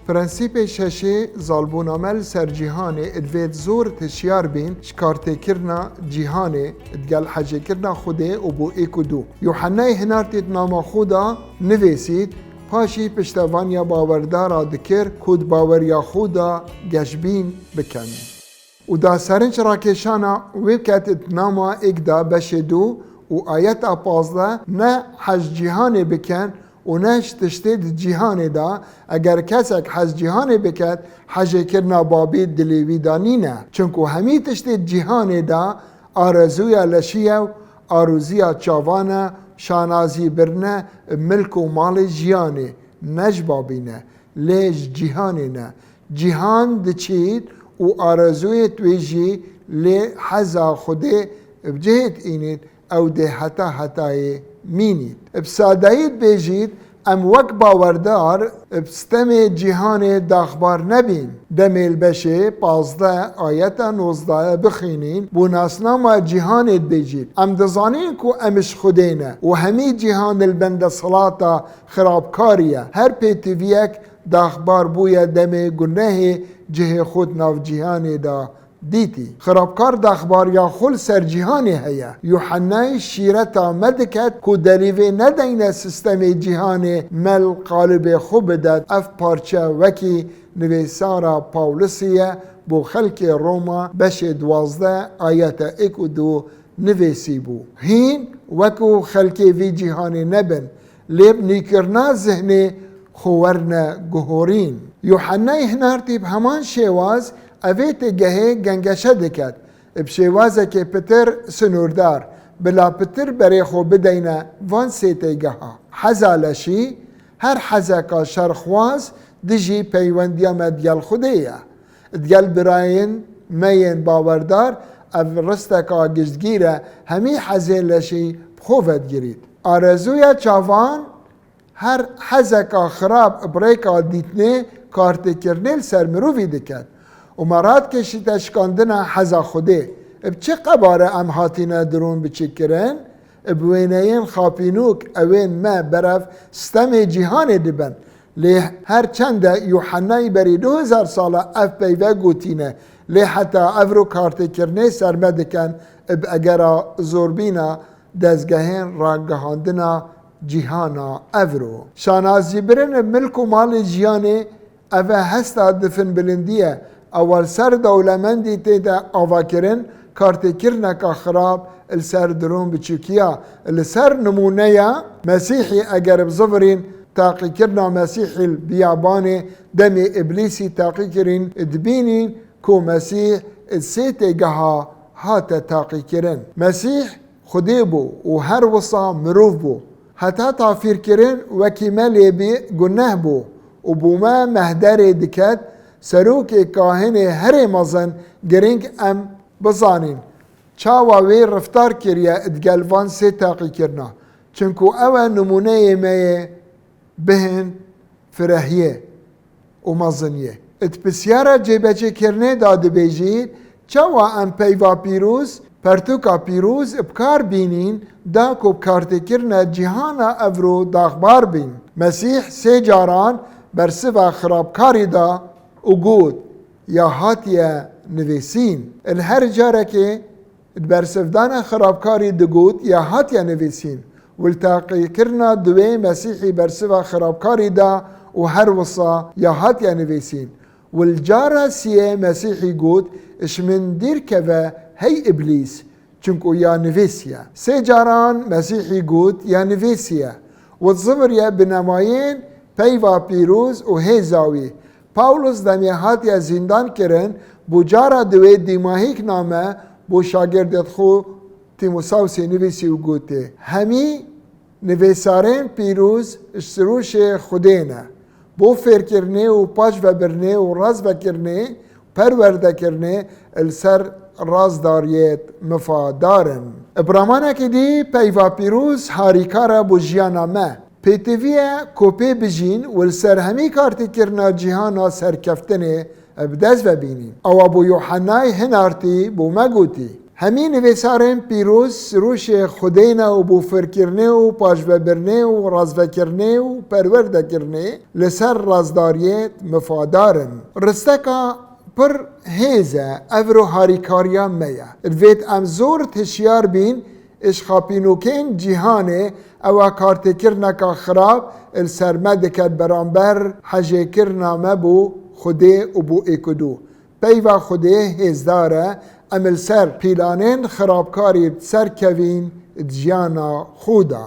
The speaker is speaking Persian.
پرنسیپ ششه زالبونامل سر جیهان ادوید زور تشیار بین شکارته کرنا جیهان ادگل حجه کرنا خوده و بو ایکو دو. یوحنای هنارتید نام خودا نویسید پاشی پشتوانیا باوردارا دکر کود باوریا خودا گشبین بکن. و دا سرنج راکشانا ویبکت ناما اگدا بشدو و آیت 15 نه حج جیهان بکن و نش تشتید جیهان دا اگر کسک حج جیهان بکد حج کرنا بابی دلیوی دانی نه چونکو همی تشتید جیهان دا آرزویا لشیه و آروزیا چاوانه شانازی برنه ملک و مال جیانه نج بابی نه لیج جیهانه نه جیهان دچید و آرزوی تویجی لی حزا خوده بجهت اینید او ده حتای مینید بسادهید بیجید ام وک باوردار بستم جیهان داخبار نبین دمیل بشه 15 آیت 19 بخینین بو ناسنامه جیهانت بیجید ام دزانین کو امش خودینه و همی جیهان البند صلاة خرابکاریه هر پیتویک داخبار بویا دم گناه جه خود ناف جیهان دا دیتی خرابکار داخبار یا خل سر جیهانی هیا یوحنای شیرتا مدکت کو دلیوه ندین سیستم جیهانی مل قالب خوب داد اف پارچه وکی نویسارا پاولسیه بو خلق روما بش 12 آیت 1 و 2 نویسی بو هین وکو خلق وی جیهانی نبن لیب نیکرنا ذهنی خورنا گهورین یوحنای هنارتی همان شواز اویت گهه گنگشه دکد بشوازه که پتر سنوردار بلا پتر بری خو بدینه وان سیته گها حزالشی هر حزکا شرخواز دجی پیوندیا مدیال خودیه دیال براین مین باوردار او رستکا گشتگیره همی حزالشی بخوفت گیرید آرزویا چاوان هر حزکا خراب بریکا دیتنه کارت کرنل سرمرووی دکد و مراد کشی تشکاندن حزا خوده بچه قباره ام هاتینا درون بچه کرن بوینین خاپینوک اوین ما برف ستم جیهان دبن لی هر چند یوحنای بری 2000 ساله اف پیوه گوتینه لی حتی افرو کارت کرنه سرمدکن اگر زوربینا دزگهین راگهاندنا جیهانا افرو شانازی برن ملک و مال جیانه اوه هستا دفن بلندیه اول سر دولمندی تیدا آوا کرن کارت کرنکا خراب السر درون بچوکیا السر نمونه مسیحی اگر بزفرین تاقی کرنا مسیحی بیابان دم ابلیسی تاقی کرن دبینین کو مسیح السیت گها هات تاقی کرن مسیح خودی بو و هر وصا مروف بو حتی تافیر کرن وکی ملی بی گناه بو و بوما مهدر دکت سروک کاهن هر مزن گرنگ ام بزانین چاواوی رفتار کریا ادگلوان سی تاقی کرنا چنکو او نمونه میه بهن فرهیه و مزنیه ات بسیارا جیبچه کرنه داده بیجید چاوا ام پیوا پیروز پرتوکا پیروز ابکار بینین دا کو بکارت کرنا جهانا افرو داخبار بین مسیح سی جاران برسوا خرابکاری دا و گود یا هاتیا نویسین الهر جاره که برسفدان خرابکاری دگود یا هاتیا نویسین والتاقی کرنا دوی مسیحی برسوا خرابکاری دا و هر وصا یا هاتیا نویسین والجاره سیه مسیحی گود اشمن دیر که هی ابلیس چونکو یا نویسیا سی جاران مسیحی گود یا نویسیا والظفر یا بنماین پیوا پیروز و هیزاوی پاولوس دمی هاتیا زندان کرن بجارا دوی دیماهیک نامه بو شاگردت خو تیموساوسی نویسی و گوته همی نویسارین پیروز اشتروش خودینه بو فیر کرنه و پاش و برنه و راز و کرنه پرورده کرنه السر رازداریت مفادارن ابرامانه که دی پیوا پیروز هاریکارا بو جیانامه پیتویه کوپی بجین والسر همی کارتی کرنا جیهانا سرکفتنه بدز و بینین او ابو یوحنای هنارتی بو مگوتی همین ویسارن پیروز روش خودینا و بو فرکرنه و پاشببرنه و رازوکرنه و پرورده کرنه لسر رازداریت مفادارن. رستکا پر هیزه افرو هاریکاریا میا. الویت ام زور تشیار بین اشخاپینوکین جیهانه او کارت کرنکا خراب السرمد کد برانبر حجه کرنا مبو خوده و بو اکدو. پیوا خوده هزداره امل سر پیلانین خرابکاری سر کوین جیانا خودا.